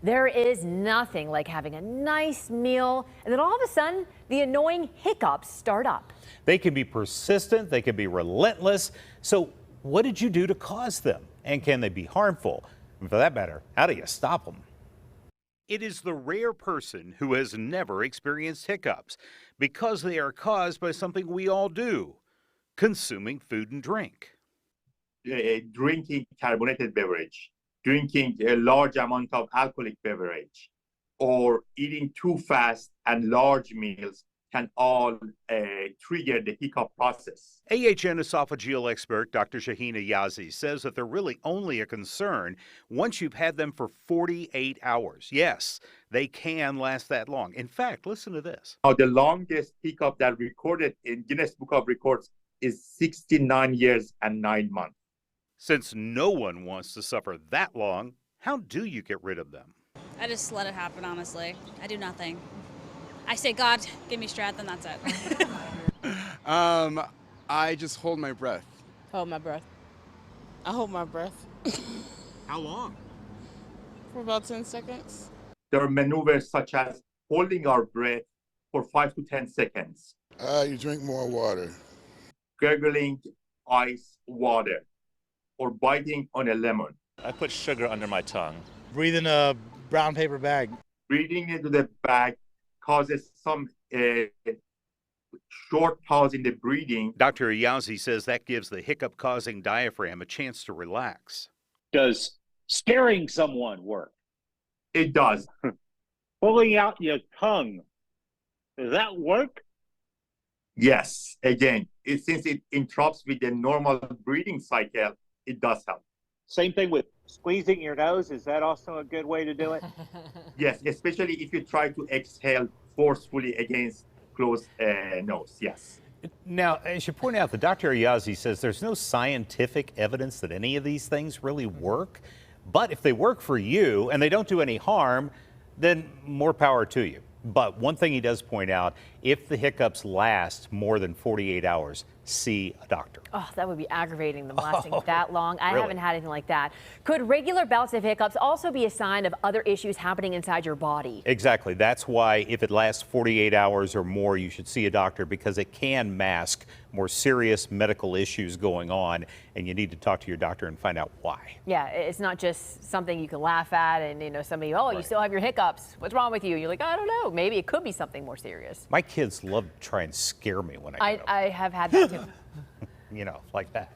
There is nothing like having a nice meal and then all of a sudden the annoying hiccups start up. They can be persistent, they can be relentless. So what did you do to cause them? And can they be harmful? And for that matter, how do you stop them? It is the rare person who has never experienced hiccups because they are caused by something we all do, consuming food and drink. Drinking carbonated beverage, drinking a large amount of alcoholic beverage, or eating too fast and large meals can all trigger the hiccup process. AHN esophageal expert Dr. Shahina Yazi says that they're really only a concern once you've had them for 48 hours. Yes, they can last that long. In fact, listen to this. Now, the longest hiccup that recorded in Guinness Book of Records is 69 years and 9 months. Since no one wants to suffer that long, how do you get rid of them? I just let it happen, honestly. I do nothing. I say, God, give me strength, and that's it. I just hold my breath. Hold my breath. I hold my breath. How long? For about 10 seconds. There are maneuvers such as holding our breath for 5 to 10 seconds. You drink more water. Gargling ice water, or biting on a lemon. I put sugar under my tongue. Breathe in a brown paper bag. Breathing into the bag causes some short pause in the breathing. Dr. Yazi says that gives the hiccup-causing diaphragm a chance to relax. Does scaring someone work? It does. Pulling out your tongue, does that work? Yes. Again, since it interrupts with the normal breathing cycle, it does help. Same thing with squeezing your nose. Is that also a good way to do it? Yes, especially if you try to exhale forcefully against closed nose. Yes. Now, as you point out, the Dr. Yazi says there's no scientific evidence that any of these things really work. But if they work for you and they don't do any harm, then more power to you. But one thing he does point out, if the hiccups last more than 48 hours, see a doctor. Oh, that would be aggravating them lasting that long. I really? haven't had anything like that. Could regular bouts of hiccups also be a sign of other issues happening inside your body? Exactly. That's why if it lasts 48 hours or more, you should see a doctor because it can mask more serious medical issues going on, and you need to talk to your doctor and find out why. Yeah, it's not just something you can laugh at and, you know, somebody, oh, you still have your hiccups. What's wrong with you? You're like, I don't know. Maybe it could be something more serious. My kids love to try and scare me when I get them. I have had that too. You know, like that.